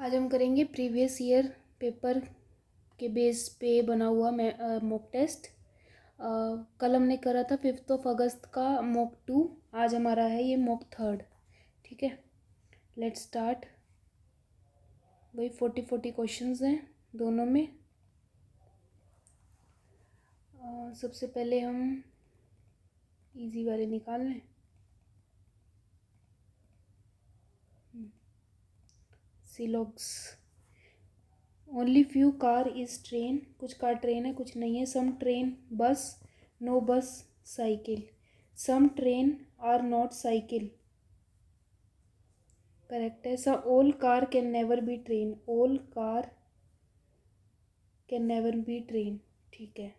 आज हम करेंगे प्रीवियस ईयर पेपर के बेस पे बना हुआ मॉक टेस्ट। कल हमने करा था 5 अगस्त का मॉक 2। आज हमारा है ये मॉक 3। ठीक है, लेट्स स्टार्ट। वही 40 क्वेश्चंस हैं दोनों में। सबसे पहले हम इजी वाले निकाल लें। सिलॉग्स। Only few car is train. कुछ कार ट्रेन है, कुछ नहीं है। Some train bus, no bus cycle. Some train are not cycle. Correct है। So all car can never be train. All car can never be train. ठीक है।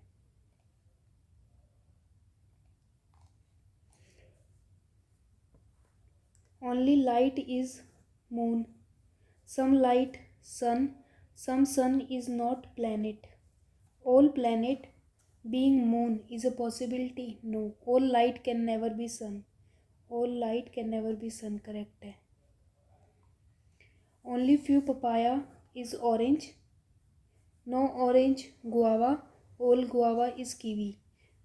Only light is moon. Some light sun. Some sun is not planet. All planet being moon is a possibility. No. All light can never be sun. All light can never be sun. Correct है। Only few papaya is orange. No orange guava. All guava is kiwi.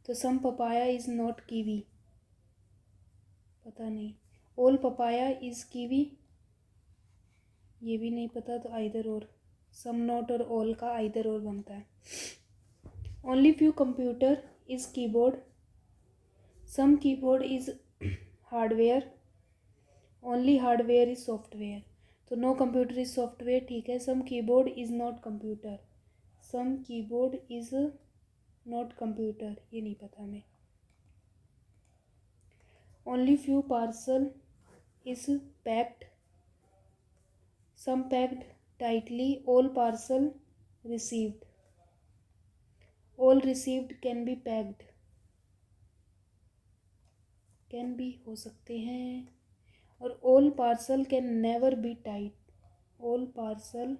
तो some papaya is not kiwi. पता नहीं। All papaya is kiwi. ये भी नहीं पता, तो either or. Some not और all का either or बनता है। Only few computer is keyboard. Some keyboard is hardware. Only hardware is software. तो no computer is software। ठीक है। Some keyboard is not computer. Some keyboard is not computer। ये नहीं पता हमें। Only few parcel is packed. Some packed tightly. All parcel received. All received can be packed. Can be हो सकते हैं। और all parcel can never be tied. All parcel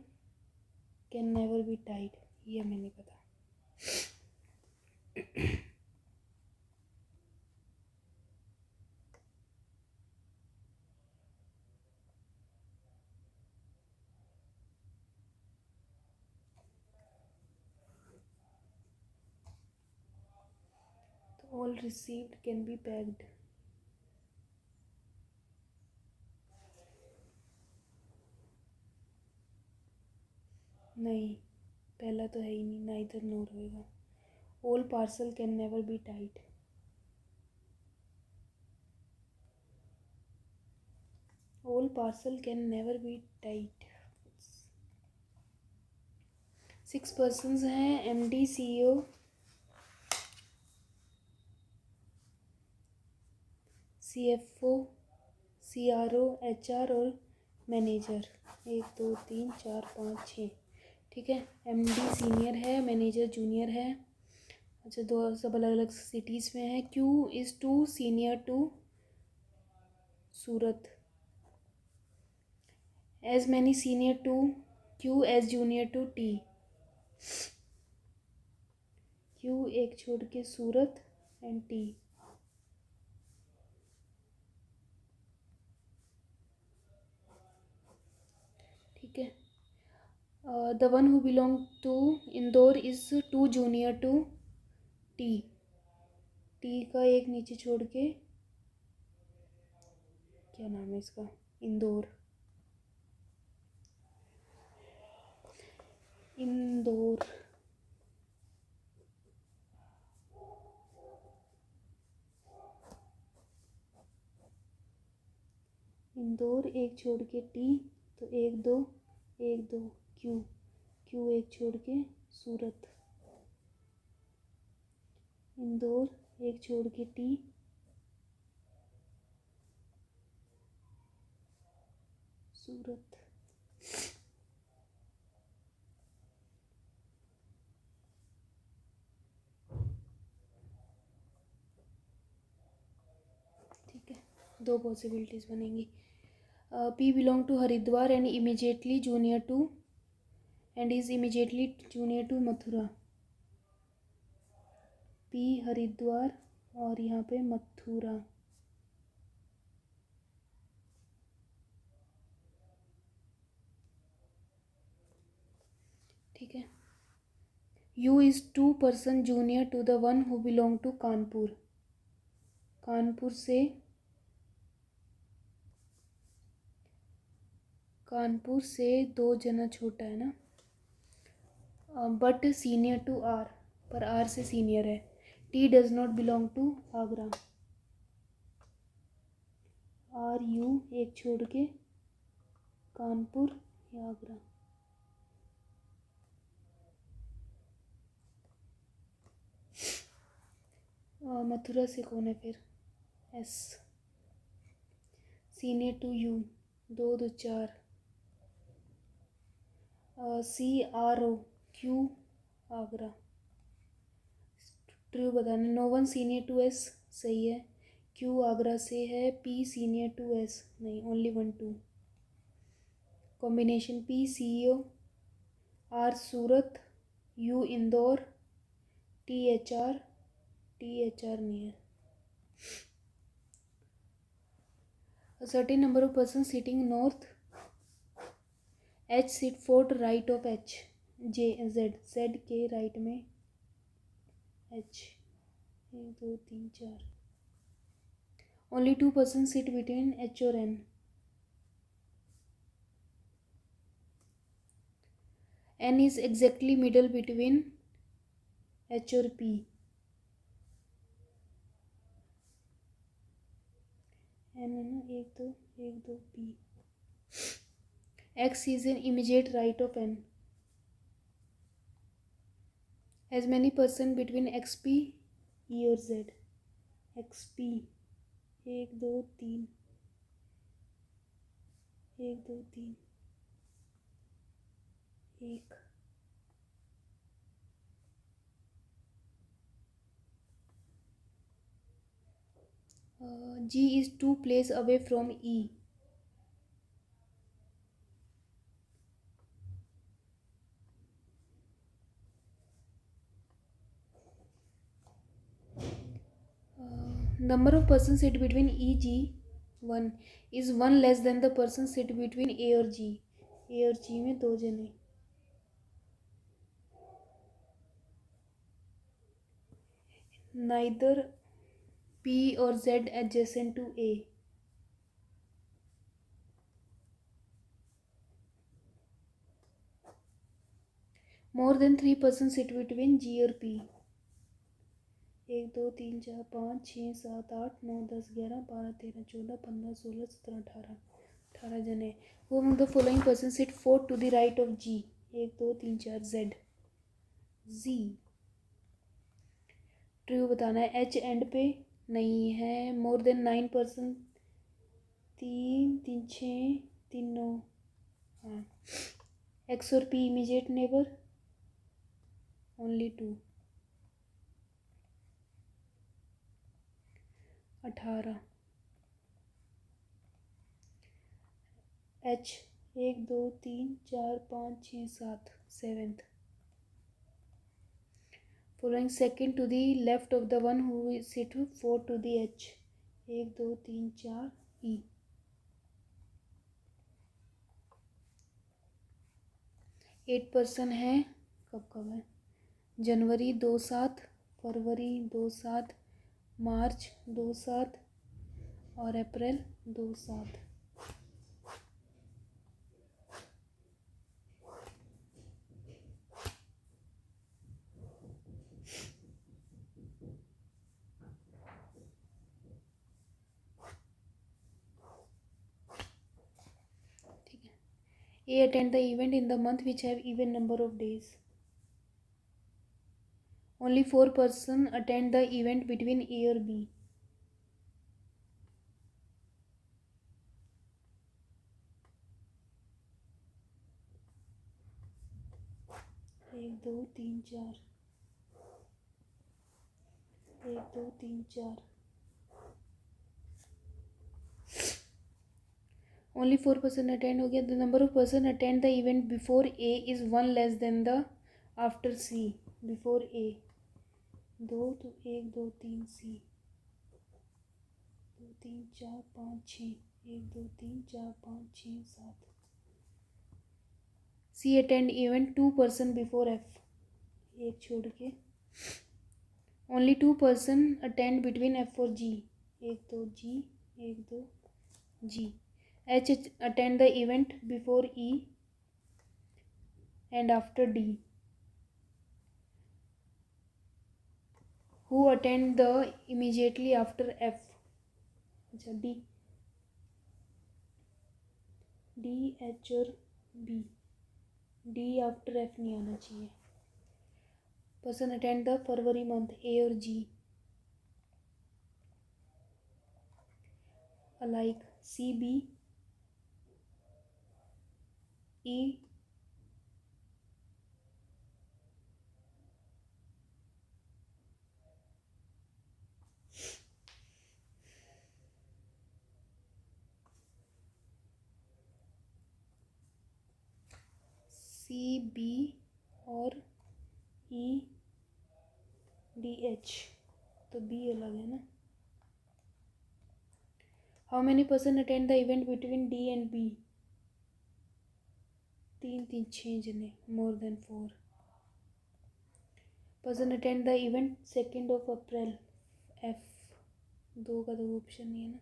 can never be tied। ये हमें नहीं पता। तो all received can be packed। नहीं, पहला तो है ही नहीं, नाइदर नोर होएगा। All parcel can never B tight. All parcel can never B tight. 6 persons हैं। MD, CEO, CFO, CRO, HR और मैनेजर। 1 2 3 4 5 6। ठीक है। MD सीनियर है, मैनेजर जूनियर है। अच्छा, दो सब अलग अलग सिटीज़ में है। Q is two senior to Surat. As many senior to Q as junior to T। Q एक छोड़ के सूरत एंड T। ठीक है। The one who belong to Indore is two junior to T। T का एक नीचे छोड़ के, क्या नाम है इसका, इंदौर। इंदौर। इंदौर एक छोड़ के T, तो 1 2 1 2 Q। Q एक छोड़ के सूरत। इंदौर एक छोड़ के T, सूरत। ठीक है, 2 पॉसिबिलिटीज़ बनेंगी। P belong to Haridwar and immediately junior to and is immediately junior to Mathura. P Haridwar और यहाँ पे मथुरा। ठीक है। U is 2% junior to the one who belong to Kanpur. Kanpur से 2 जना छोटा है ना। बट सीनियर टू आर, पर आर से सीनियर है। T does not belong to Agra. R U एक छोड़ के कानपुर या आगरा। मथुरा से कौन है फिर? S. Senior to U 2 2 4। C R O Q Agra. True बताना। No one senior to S सही है। क्यू आगरा से है। पी सीनियर टू एस नहीं, only 1 2। Combination P C O, R Surat, U Indore, T H R नहीं है। A certain number of persons sitting north, H sit fourth right of H, J Z के राइट में H। 1 2 3 4। Only 2 persons sit between H और N। N is exactly middle between H और P। N है ना, 1 2 P। X is an immediate right of N। As many persons between XP, E और Z। XP 1 2 3 1 2 3 1। G is 2 place away from E। Number of persons sit between E G 1 is 1 less than the person sit between A और G। A और G में 2 जने। Neither P और Z adjacent to A। More than 3 persons sit between G और P। 1 2 3 4 5 6 7 8 9 10 11 12 13 14 15 16 17 18 जने। Who among the following persons sit fourth to the right of G? 1 2 3 4 Z। True बताना है। H and पे नहीं है। More than 9 person 3 3 6 3 9। हाँ। X और P immediate neighbour only 2। 18। H 1 2 3 4 5 6 7 7th। Following second to the left of the one who is sit fourth to the H। 1 2 3 4 E। 8 person है। कब है? जनवरी 2 7, फरवरी 2 7, मार्च 2 7 और अप्रैल 2 7। A attend the event in the month which have even number of days। Only 4 person attend the event between A और B। 1 2 3 4 1 2 3 4। Only 4 person attend हो गया। The number of person attend the event before A is 1 less than the after C। before A 2 तो 1 2 3 C 2 3 4 5 6 1 2 3 4 5 6 7 C attend event 2 person before F, एक छोड़ के। Only 2 person attend between F और G, एक दो G, एक दो G. H attend the event before E and after D. Who attend the immediately after F, अच्छा डी, डी एच और बी, डी आफ्टर एफ नहीं आना चाहिए। Person attend the February month, A और G. Alike C B E C B और ई D H, तो B अलग है ना। How many person attend the event between D and B, 6 जने, more than 4 person attend the event 2 April, F, 2 का तो option नहीं है ना।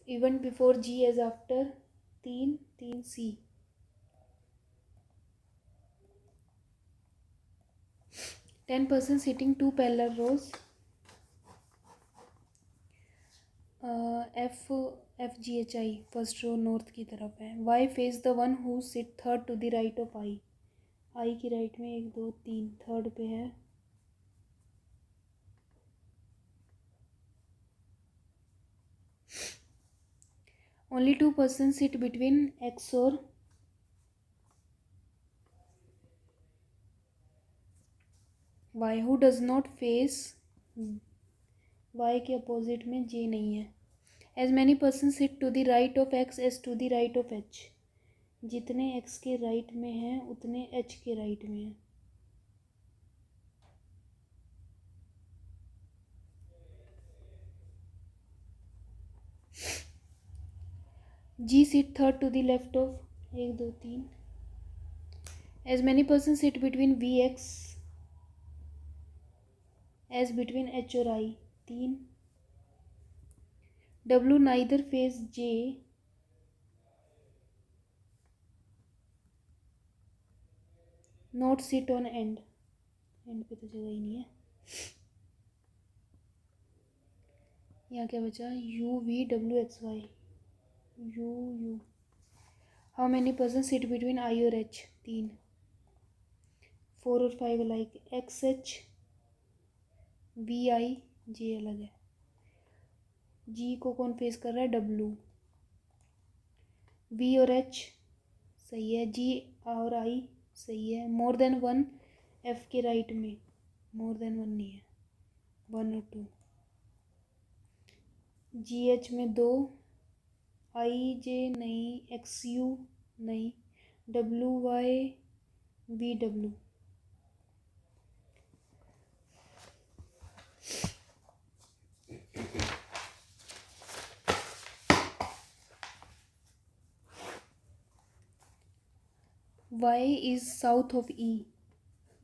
Event before G as after, 3 C. 10 person sitting 2 parallel rows, F G H I, first row north की तरफ है। Y face the one who sit third to the right of I, I की right में 1 2 3, third पे है। Only 2 person sit between X और Y, who does not face Y के opposite में जे नहीं है। As many person sit to the right of X as to the right of H, जितने एक्स के राइट में हैं उतने एच के राइट में हैं। G sit third to the left of, 1 2 3। As many person sit between V X as between H और I, 3। W neither face J not sit on end, end पे तो जगह ही नहीं है। यहाँ क्या बचा, U V W X Y, U U. How many person sit between I और एच, 3। 4 और 5 alike, X H V I J अलग है। जी को कौन फेस कर रहा है, डब्ल्यू। वी और एच सही है, जी और आई सही है। मोर देन 1 एफ के राइट में, मोर देन 1 नहीं है, 1 और 2। जी एच में 2, आई जे नहीं, एक्स यू नहीं, W Y V W. Y is south of E,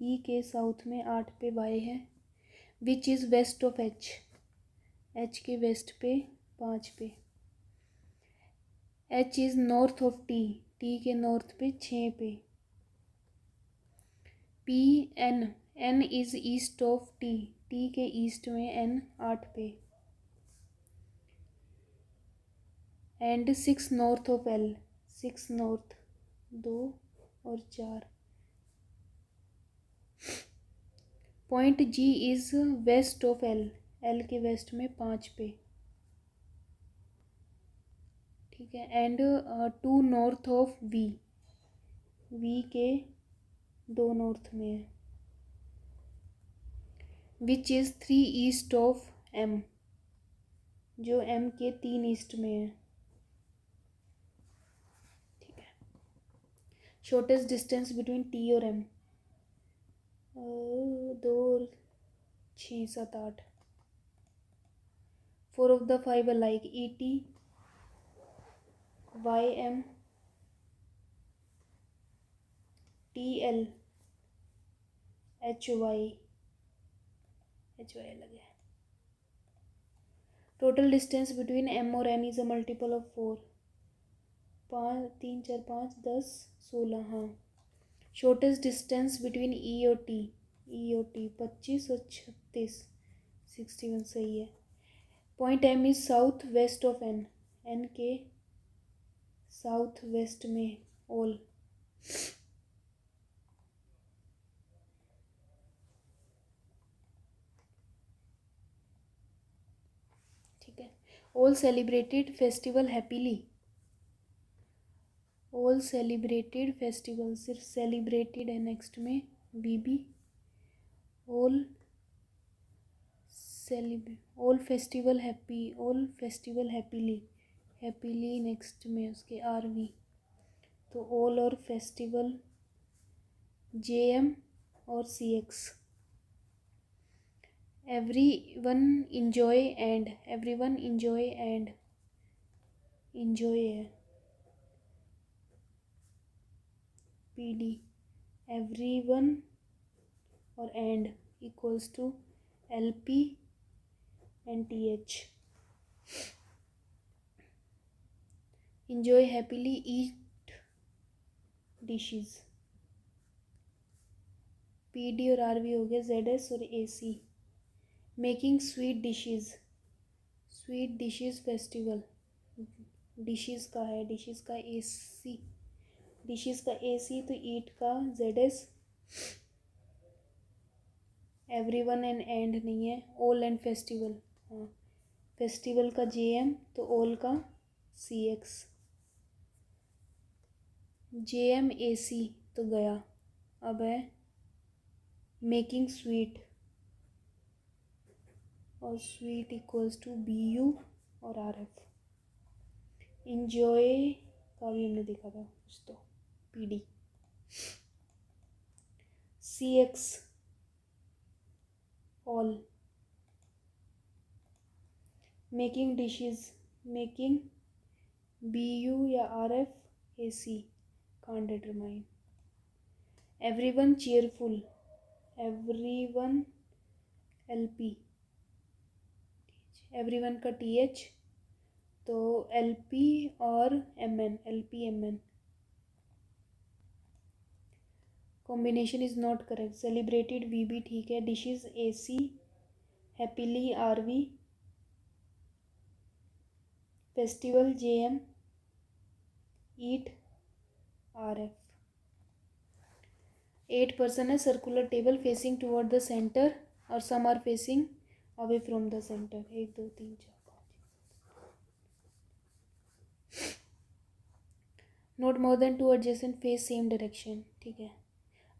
E के साउथ में 8 पे वाई है। Which is west of H, H के वेस्ट पे 5 पे। H is north of T, T के नॉर्थ पे 6 पे। P N, N is east of T, T के ईस्ट में एन 8 पे। And 6 north of L, 6 north 2 और 4। Point G is west of L, L के वेस्ट में 5 पे, ठीक है। And 2 north of V, V के 2 नॉर्थ में है। Which is 3 east of M, जो एम के 3 ईस्ट में है, ठीक है। शॉर्टेस्ट डिस्टेंस बिटवीन टी और एम, 2 और 6 7 8। 4 of the 5 alike, E T Y M TLHY अलग है. टोटल डिस्टेंस बिटवीन M और N is a multiple of 4. 5 3 4 5 10 16. हाँ. शॉर्टेस्ट डिस्टेंस बिटवीन E और T 25 और 36. 61 सही है. Point M is south west of N. N के साउथ वेस्ट में ऑल. ठीक है. All celebrated festival happily. All celebrated festival सिर्फ सेलिब्रेटेड है नेक्स्ट में BB. All festival happily next में उसके RV. तो ऑल और फेस्टिवल JM और CX. Everyone enjoy and enjoy है PD. एवरीवन और and equals to LP and TH. enjoy happily eat dishes. PD और RV हो गया ZS और AC. Making sweet dishes festival. Dishes का है डिशेस का AC तो ईट का ZS. एवरीवन एंड नहीं है. All and festival. हाँ. फेस्टिवल का JM तो ऑल का CX. JM AC तो गया. अब है मेकिंग स्वीट और स्वीट इक्वल्स टू BU और RF. इंजॉय का भी हमने देखा था कुछ तो PD. CX all. Making BU या RF AC can't determine. Everyone cheerful. Everyone LP. Everyone का TH तो LP और LPMN. Combination is not correct. Celebrated VB ठीक है. Dishes AC. Happily RV. Festival JM. Eat RF. 8 person है. Circular table facing toward the centre और some are facing away from the centre. 1 2 3 4 5. Not more than 2 adjacent face same direction. ठीक है.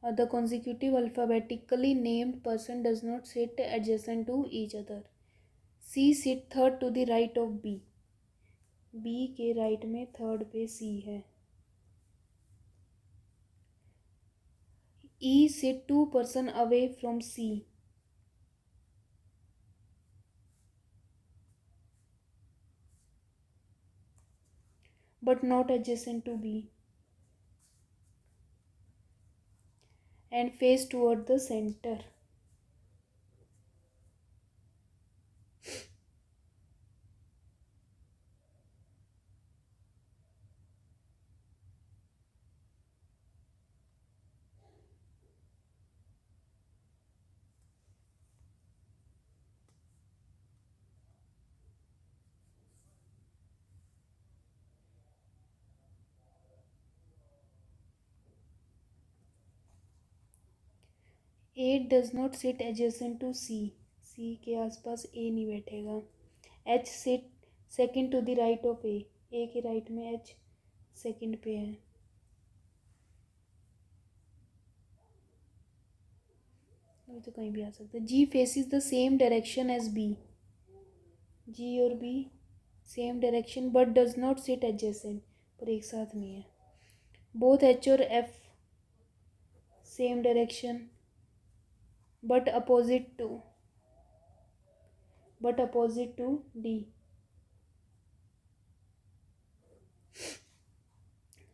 The consecutive alphabetically named person does not sit adjacent to each other. C sit third to the right of B. B के राइट में third पे C है. E sit 2 person away from C. But not adjacent to B. And face toward the center. A does not sit adjacent to C. C के आसपास A नहीं बैठेगा. H sit second to the right of A. A के राइट में H second पे है. अभी तो कहीं भी आ सकता है. G faces the same direction as B. G और B same direction but does not sit adjacent. पर एक साथ नहीं है. बोथ H और F same direction but opposite to D.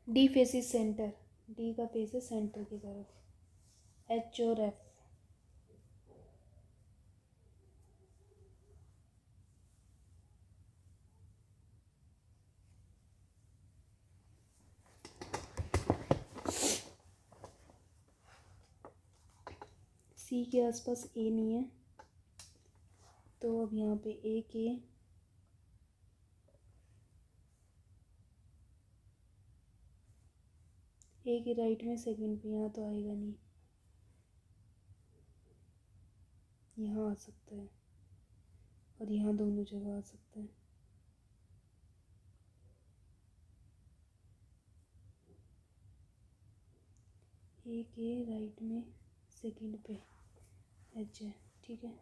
D faces center. D का फेस है सेंटर की तरफ। एच और एफ, सी के आसपास ए नहीं है, तो अब यहाँ पे ए के राइट में सेकंड पे, यहाँ तो आएगा नहीं, यहाँ आ सकता है और यहाँ दोनों जगह आ सकता है। ए के राइट में सेकंड पे एच है, ठीक है।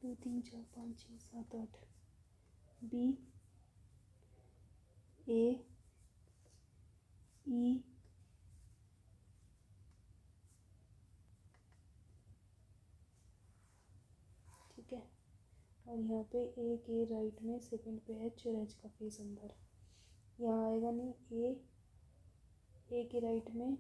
दो तीन चार पाँच छः सात आठ, बी ए ई ठीक है। और यहाँ पे ए के राइट में सेकंड पे एच और एच का फेस अंदर, यहाँ आएगा नहीं। ए के राइट में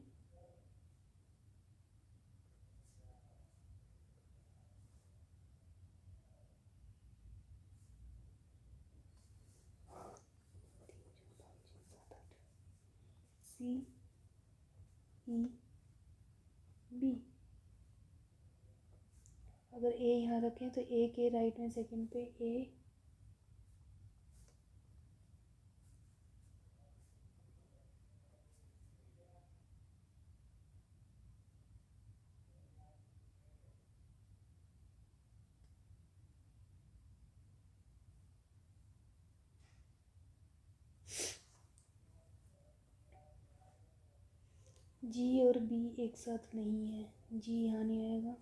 सी ई बी, अगर ए यहाँ रखें तो ए के राइट में सेकंड पे ए जी और बी एक साथ नहीं है, जी यहाँ नहीं आएगा,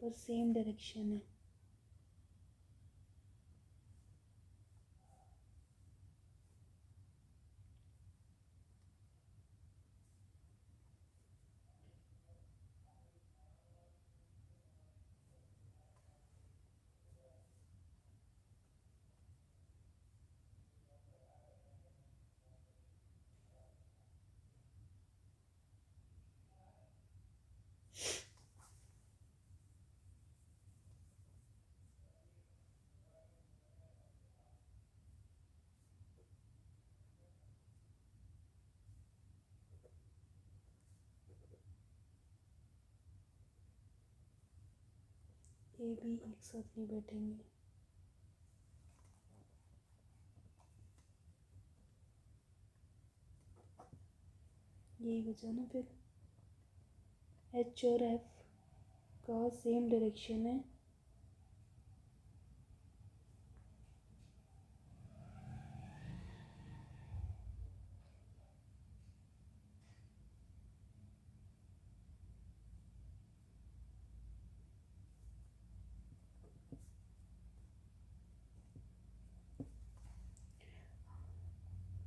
पर सेम डायरेक्शन है। ए बी एक साथ नहीं बैठेंगे, यही बचा ना फिर। एच और एफ का सेम डायरेक्शन है,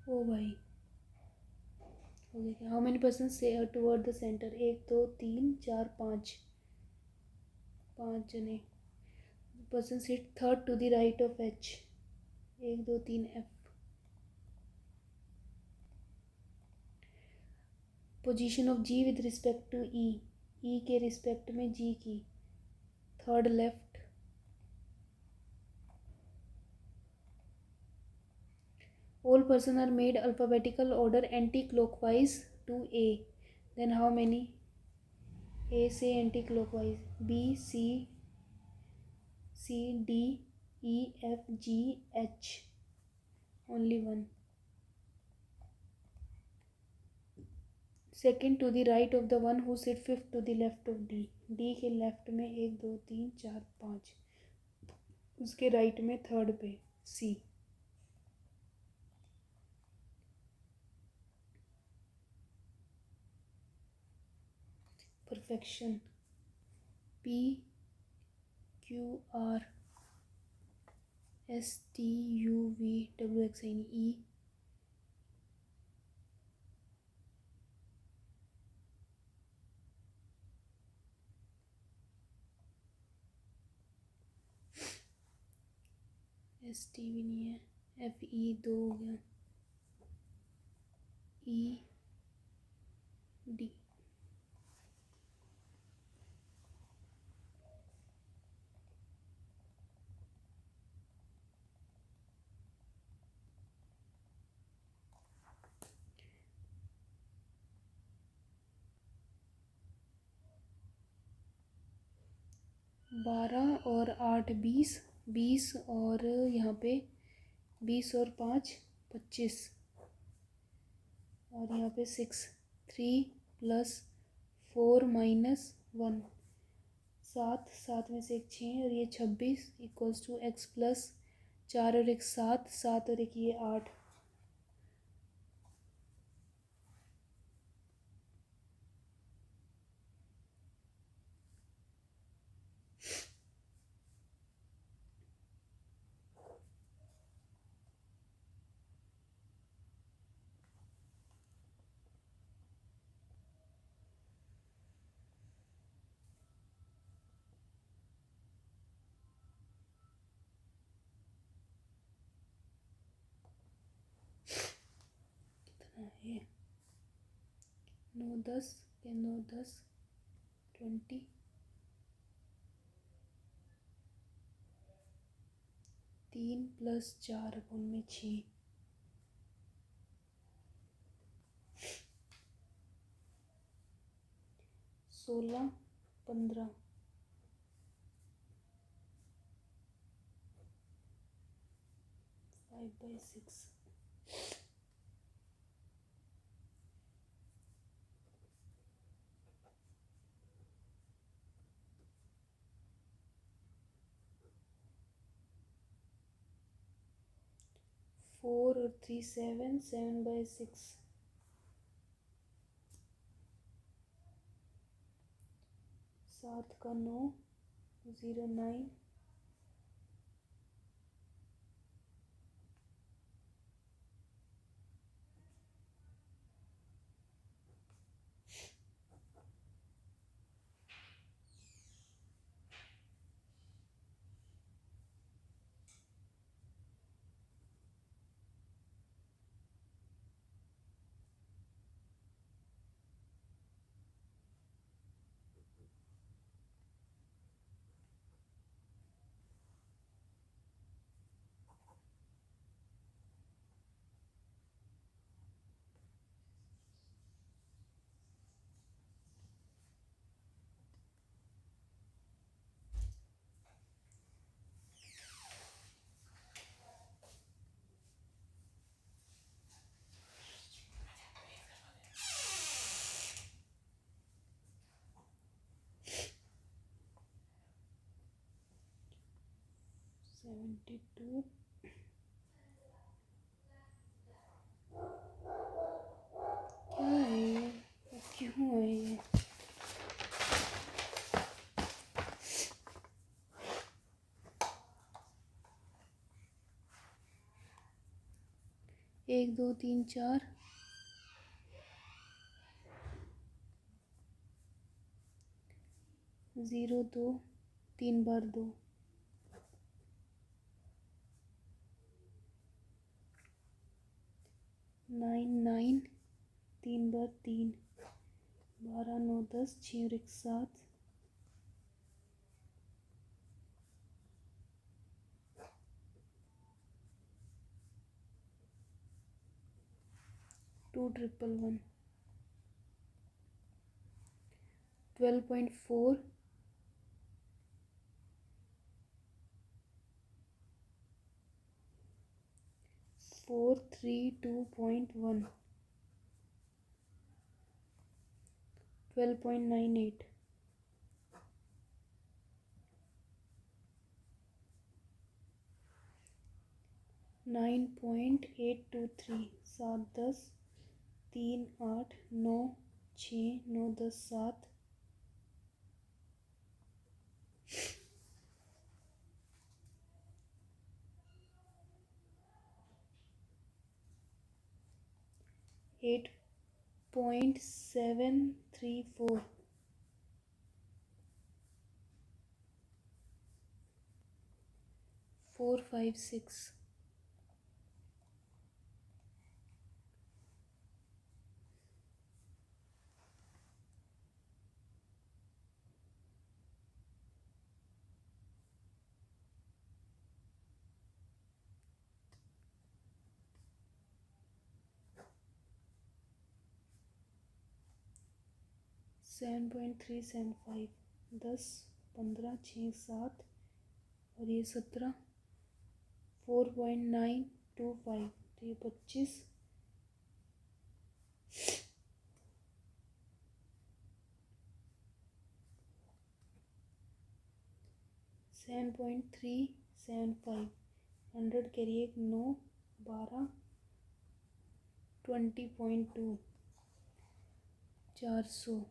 ओ भाई हो गया क्या? हाउ मेनी पर्सन से टुवर्ड द सेंटर, एक दो तीन चार पाँच, पाँच जने। Person sit third to the right of H, एक दो तीन F. Position of G with respect to E, E के रिस्पेक्ट में जी की third left. All person are made alphabetical order anti-clockwise to A. Then how many? A से anti-clockwise, B C D E F G H. Only one. Second to the right of the one who sit fifth to the left of D. D के left में एक दो तीन चार पाँच, उसके right में थर्ड पे C. Perfection. P Q R S T U V W X I N E ST भी नहीं है, FE 2 हो गया, ED। बारह और 8 20, 20 और यहाँ पे 20 और 5 25, और यहाँ पे 6, 3 + 4 - 1, 7, 7 में से एक 6 और ये 26 = x + 4 और एक 7, 7 और एक ये 8। कितना है? 9 10 के 9 10 20, 3 + 4 में 6, 16 15, 5/6, 4 और 3 7, 7/6, 7 का 9, 0 9, 72। क्या है ये? क्यों है ये? एक 2 3 4, 0 2, 3 बार 2, 9 9, 3 बार 3, 12 9 10, 6 और एक 7, 2 1 1 1, 12.4, 432.1, 12.98, 9.823, 7 10, 3 8 9 6 9 10 7, 8.734, 4 4 5 6 7.375 10 15 6 7 और ये 17 4.925 तो ये 25 7.375 100 करिए 9 12 20.2 400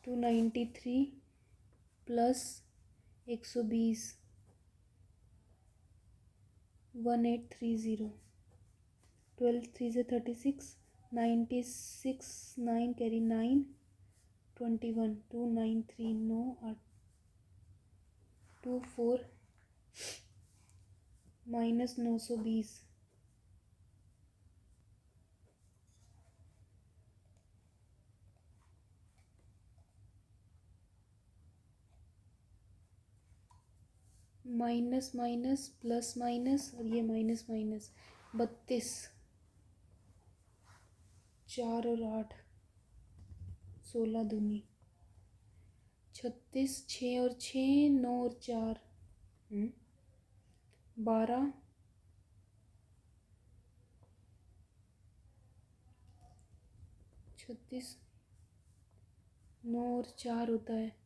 293 प्लस 120 1830 12 3 से 36 96 9 carry 9 21 293 9 8 24 minus 920 minus minus plus minus और ये माइनस माइनस 32 4 और 8 16 दूनी 36 6 और 6 9 और 4 12 36 9 और 4 होता है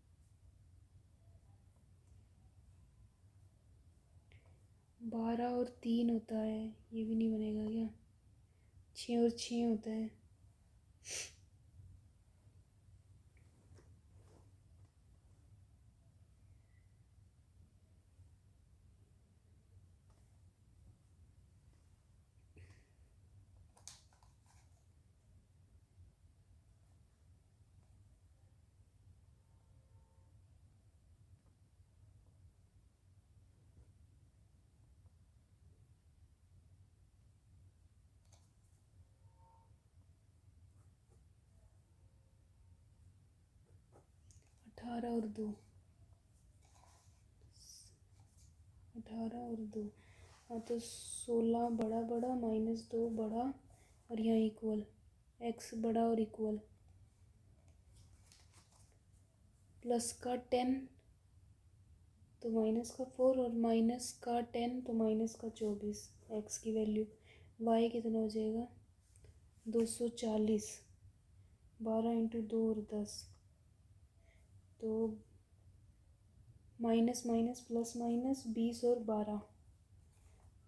12 और 3 होता है ये भी नहीं बनेगा क्या 6 और 6 होता है 18 और 2 18 और 2 हाँ तो 16 बड़ा बड़ा माइनस 2 बड़ा और यहाँ इक्वल x बड़ा और इक्वल प्लस का 10 तो माइनस का 4 और माइनस का 10 तो माइनस का 24 x की वैल्यू y कितना हो जाएगा 240 12 इंटू 2 और 10 तो माइनस माइनस प्लस माइनस 20 और 12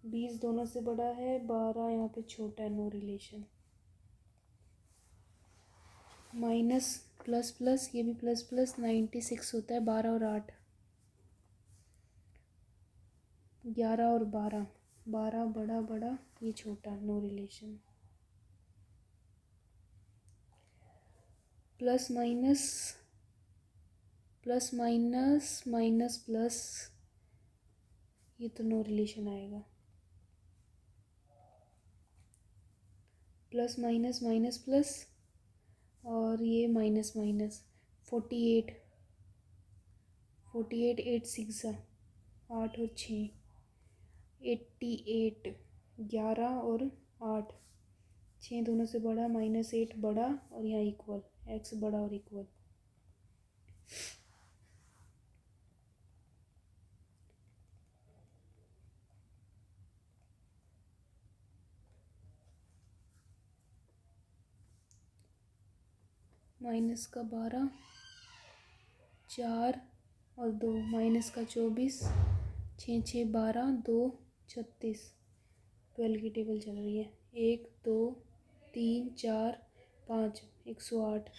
20 दोनों से बड़ा है 12 यहाँ पे छोटा है no relation minus plus plus ये भी प्लस प्लस 96 होता है 12 और 8 11 और 12 12 बड़ा बड़ा ये छोटा no relation plus minus plus minus minus plus ये तो नो रिलेशन आएगा प्लस माइनस माइनस प्लस और ये माइनस माइनस 48 48 8 6 8 और 6 88 11 और 8 6 दोनों से बड़ा माइनस 8 बड़ा और यहाँ इक्वल x बड़ा और इक्वल माइनस का 12 4 और 2 माइनस का 24 6 6 12 2 36 12 की टेबल चल रही है 1 2 3 4 5 108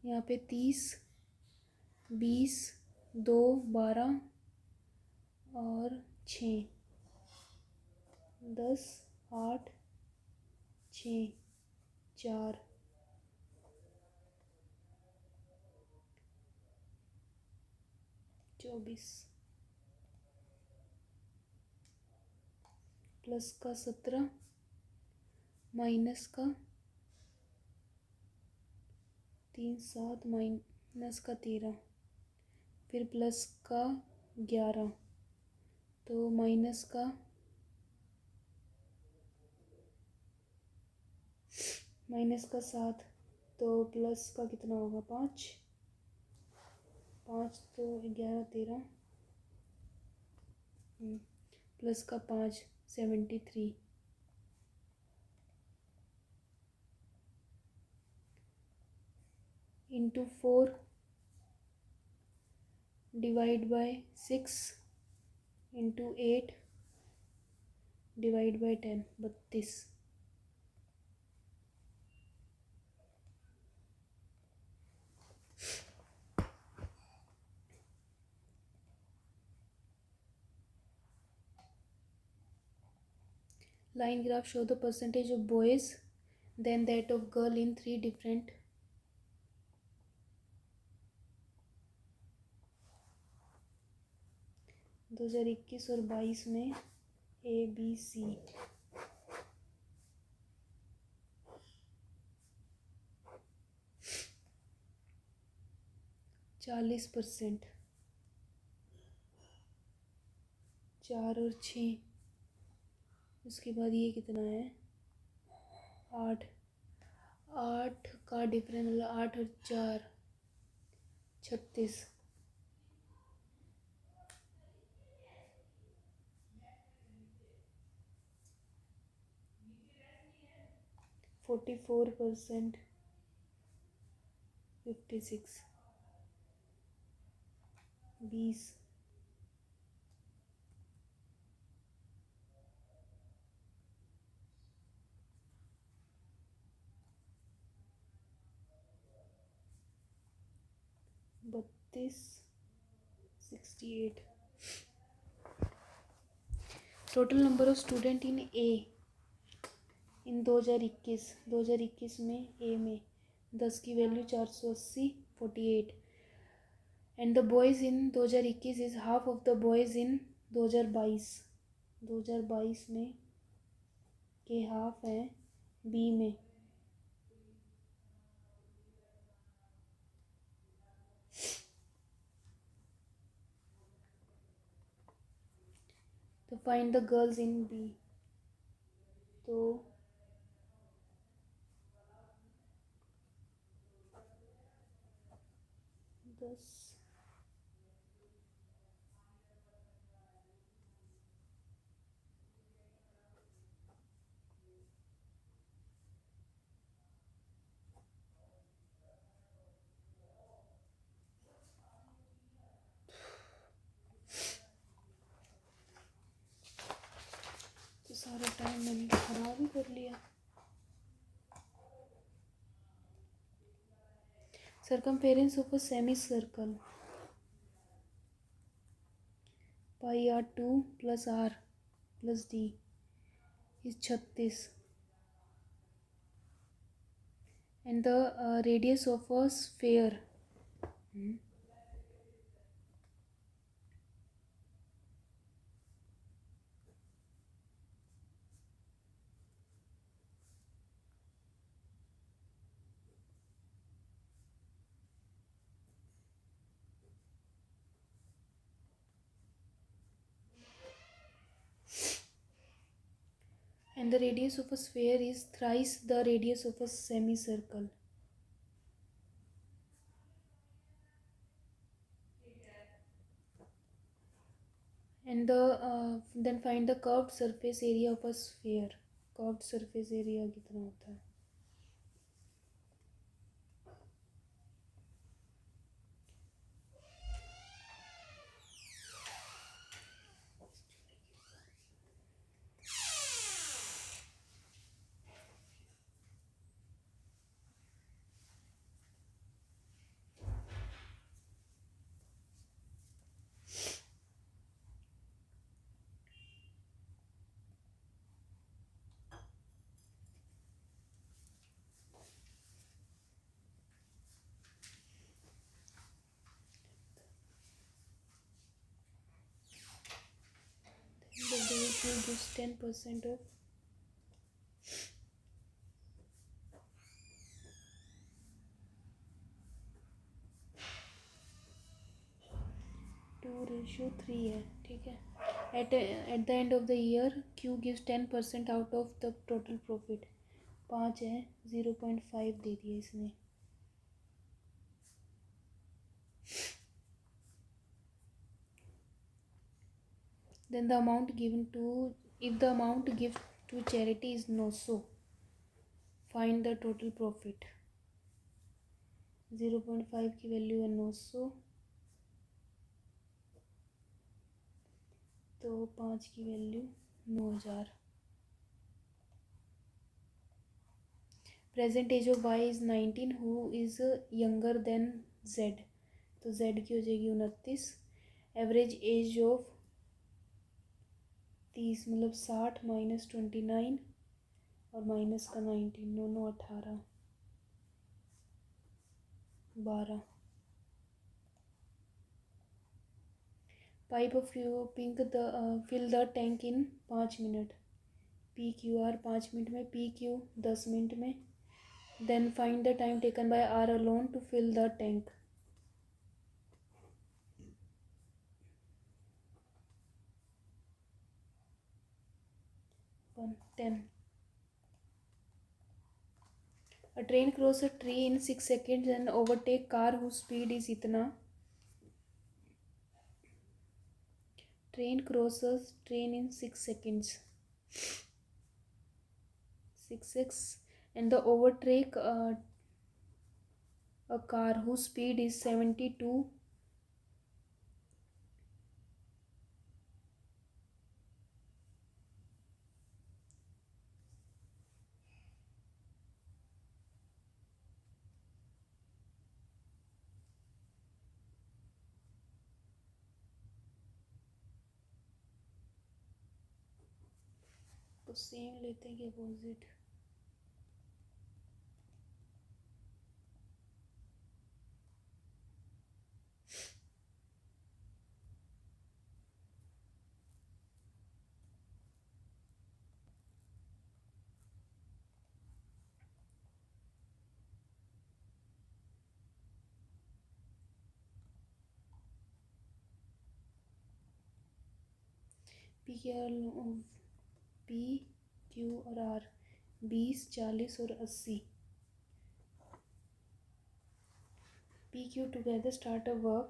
यहाँ पे 30 20 2 12 और 6 10 8 6 4 24 प्लस का 17 माइनस का 3 7 माइनस का 13 फिर प्लस का 11 तो माइनस का 7 तो प्लस का कितना होगा 5 तो 11 13 प्लस का 5 73 into 4 divide by 6 into 8 divide by 10 32 line graph show the percentage of boys then that of girl in 3 different 2021 और 22 में ABC 40% 4 और 6 उसके बाद ये कितना है 8 का डिफरेंस मतलब 8 और 4 36 44% 56 20 32 68 total number of student in A in 2021 में ए में 10 की value 480 48 and the boys in 2021 is half of the boys in 2022 में के हाफ हैं बी में तो find the girls in B तो 10 तो सारा टाइम मैंने खराब ही कर लिया circumference of a semicircle pi r2 plus r plus d is 36 and the radius of a sphere and the radius of a sphere is thrice the radius of a semicircle. And then find the curved surface area of a sphere. Curved surface area कितना होता है gives 10% of 2:3 है, ठीक है. At the end of the year, Q gives 10% out of the total profit. 5 है, 0.5 दे दिया इसने. Then the amount given to, if the amount given to charity is 900, find the total profit. 0.5 की value है 900, तो 5 की value 9000. Present age of Y is 19, who is younger than Z, तो Z की हो जाएगी 29. एवरेज एज ऑफ 30 मतलब 60 minus 29 और माइनस का 19, 9 9 18 12. Pipe of pink fill the tank in 5 minute. P Q R 5 minute में, पी क्यू 10 मिनट में. Then find the time taken by R alone to fill the tank. 10. A train cross a tree in 6 seconds and overtake car whose speed is इतना. Train crosses train in 6 seconds. 6 and the overtake a car whose speed is 72. तो same लेते हैं कि opposite. P Q और are 20 40 और 80. P Q together start a work.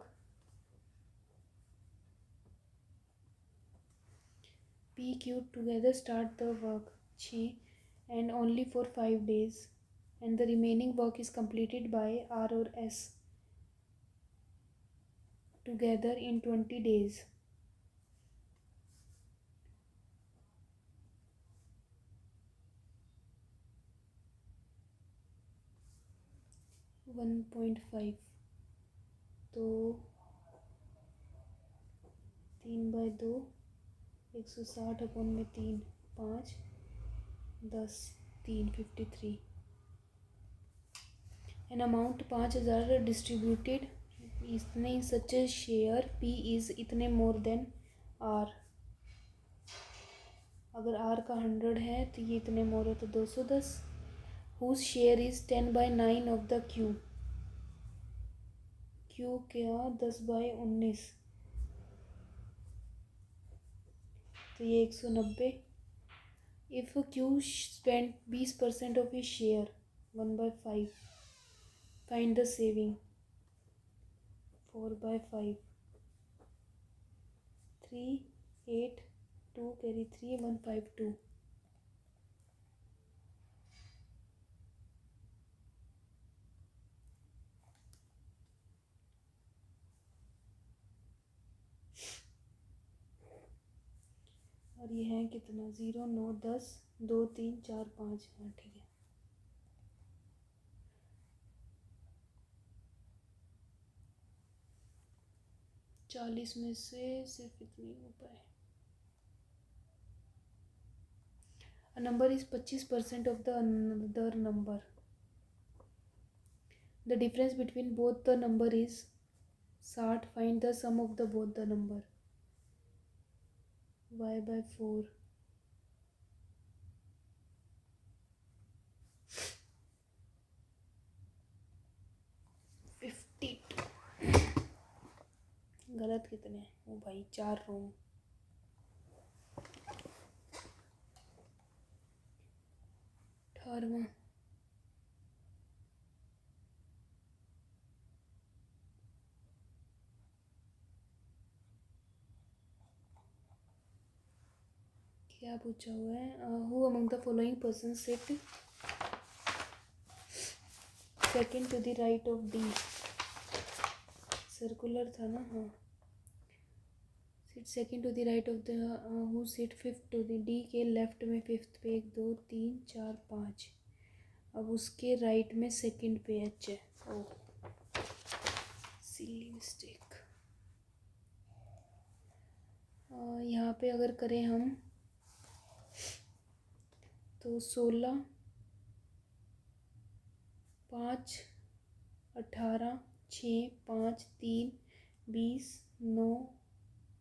P Q together start the work 6 and only for 5 days, and the remaining work is completed by R or S together in 20 days. One 1.5, तो 3/2 160 अपन में 3 5 10 3 53. An amount 5000 distributed इतने सच share P is इतने more than are. अगर are का 100 है तो ये इतने मोर है तो 210. Whose share is 10/9 of the Q. Q क्या 10/19, तो ये 190. If Q spend 20% of his share 1/5, find the saving 4/5. 3 8 2 carry 3 152. और ये है कितना 0 9 10 2 3 4 5. हाँ ठीक है. 40 में से सिर्फ इतनी हो पाए. A number is 25% of the another number. The difference between both the number is 60. Find the sum of the both the number. Y/4 गलत कितने? ओ भाई 4 रूम। अठारहवां। क्या पूछा हुआ है? Who among the following person sit second to the right of D? Circular था ना? हाँ। Sit second to the right of the who sit fifth to the D के लेफ्ट में फिफ्थ पे 1 2 3 4 5। अब उसके राइट में सेकेंड पे एच है। ओ सिली मिस्टेक। यहाँ पे अगर करें हम तो 16 5 18 6 5 3 20 9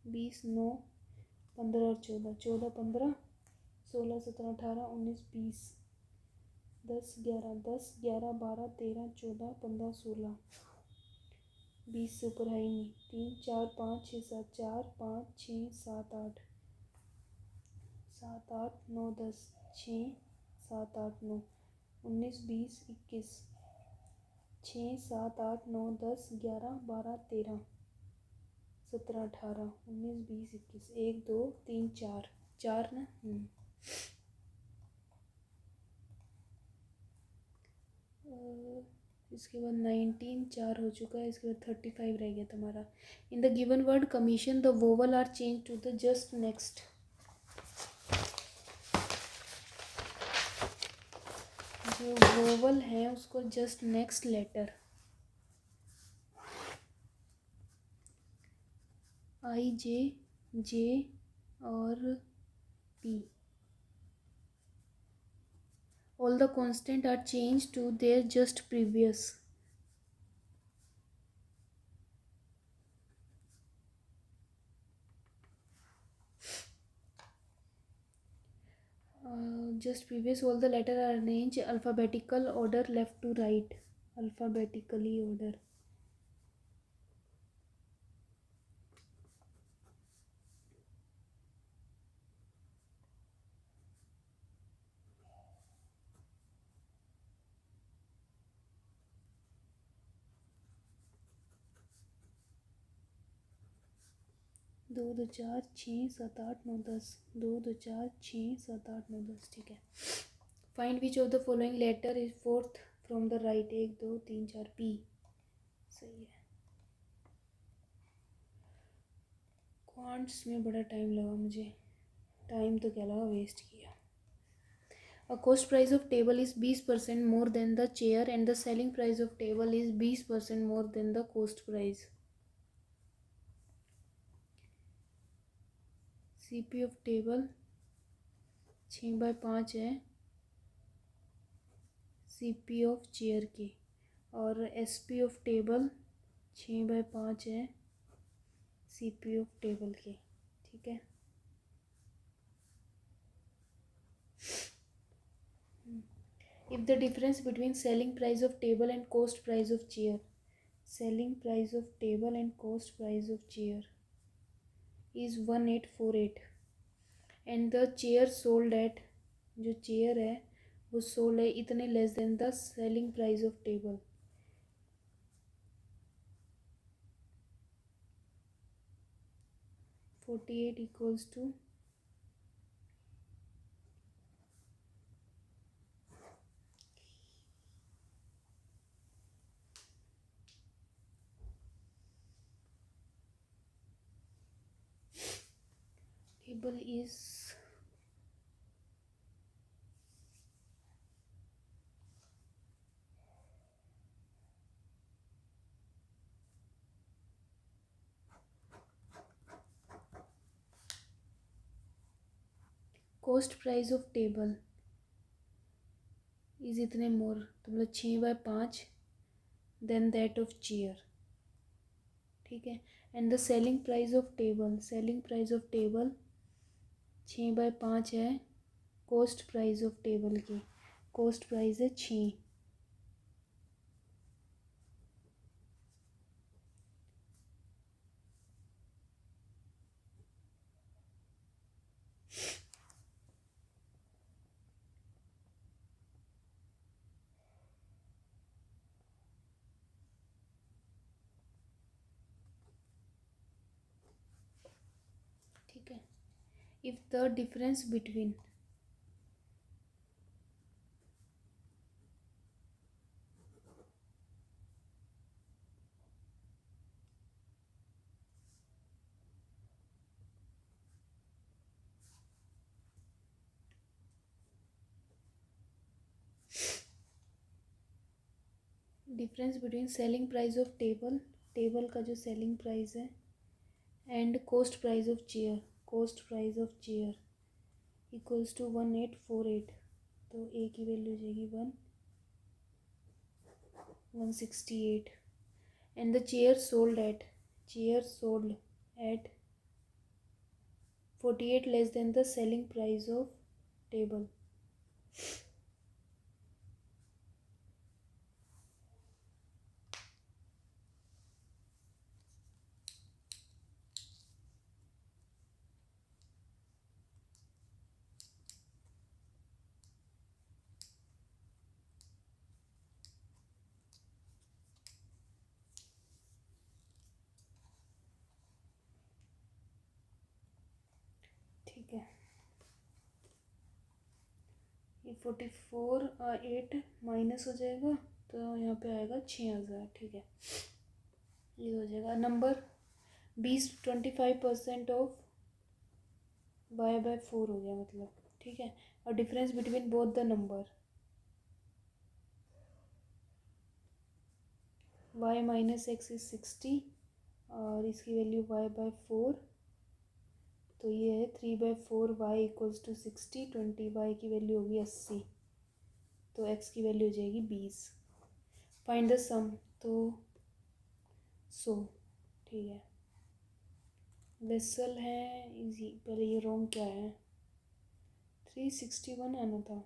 20 9 15 और 14 14 15 16 17 18 19 20 10 11 10 11 12 13 14 15 16 20 से ऊपर है ही नहीं। 3 4 5 6 7 4 5 6 7 8 7 8 9 10 6 7 8 9 19 20 21 6 7 8 9 10 11 12 13 17 18 19 20 21 1 2 3 4 4 ना। इसके बाद 19 4 हो चुका है। इसके बाद 35 रह गया तुम्हारा। In the given word commission the vowel are change to the just next. जो वोवल है उसको just next letter I J J और P. All the constant are changed to their just previous. Just previous, all the letter are arranged alphabetical order left to right. Alphabetically order. दो दो चार 6 7 8 9 10 2 2 4 6 7 8 9 10। ठीक है। Find which of the following letter is fourth from the right. 1 2 3 4 P. सही है। Quants में बड़ा time लगा मुझे। टाइम तो क्या लगा, वेस्ट किया। A cost price of table is 20% more than the chair and the selling price of table is 20% more than the cost price. CP of table 6/5 है CP of chair की, और SP of table 6/5 है CP of table की। ठीक है। If the difference between selling price of table and cost price of chair, selling price of table and cost price of chair is 1848 and the chair sold at, जो chair है वो sold है इतने less than the selling price of table. $48 equals to table is cost price of table is इतने मोर, तो मतलब 6/5 then that of chair. ठीक है। And the selling price of table, selling price of table 6/5 है cost price of table की। Cost price है 6। if the difference between selling price of table का जो सेलिंग प्राइस है and cost price of chair equals to 1848, तो A की value हो जाएगी 168 and the chair sold at 48 less than the selling price of table. ठीक है, ये 8 माइनस हो जाएगा तो यहाँ पे आएगा 6000। ठीक है, ये हो जाएगा नंबर 25% ऑफ y/4 हो गया मतलब। ठीक है, और difference between both the number y minus x is 60 और इसकी वैल्यू y/4, तो ये है 3/4 y इक्वल्स टू 60, 20 y की वैल्यू होगी 80, तो x की वैल्यू हो जाएगी 20। फाइंड द सम, तो 100। ठीक है, वेसल है इजी, पहले ये रॉन्ग क्या है, 361 आना था।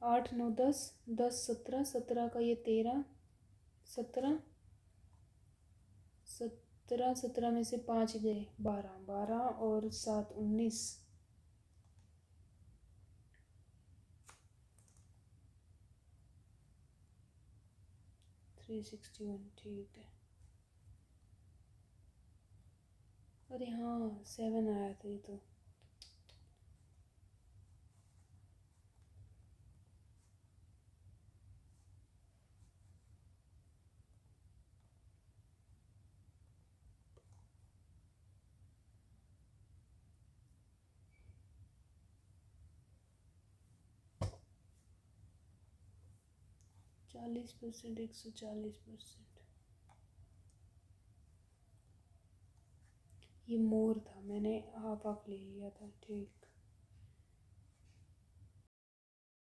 8 9 10 10 17 17 का ये 13 17 17 17 में से 5 गए 12 12 और 7 19। 361 ठीक है। अरे हाँ 7 आया था ये तो। चालीस %, 140%। ये मोर था, मैंने हाफ हाफ ले लिया था। ठीक।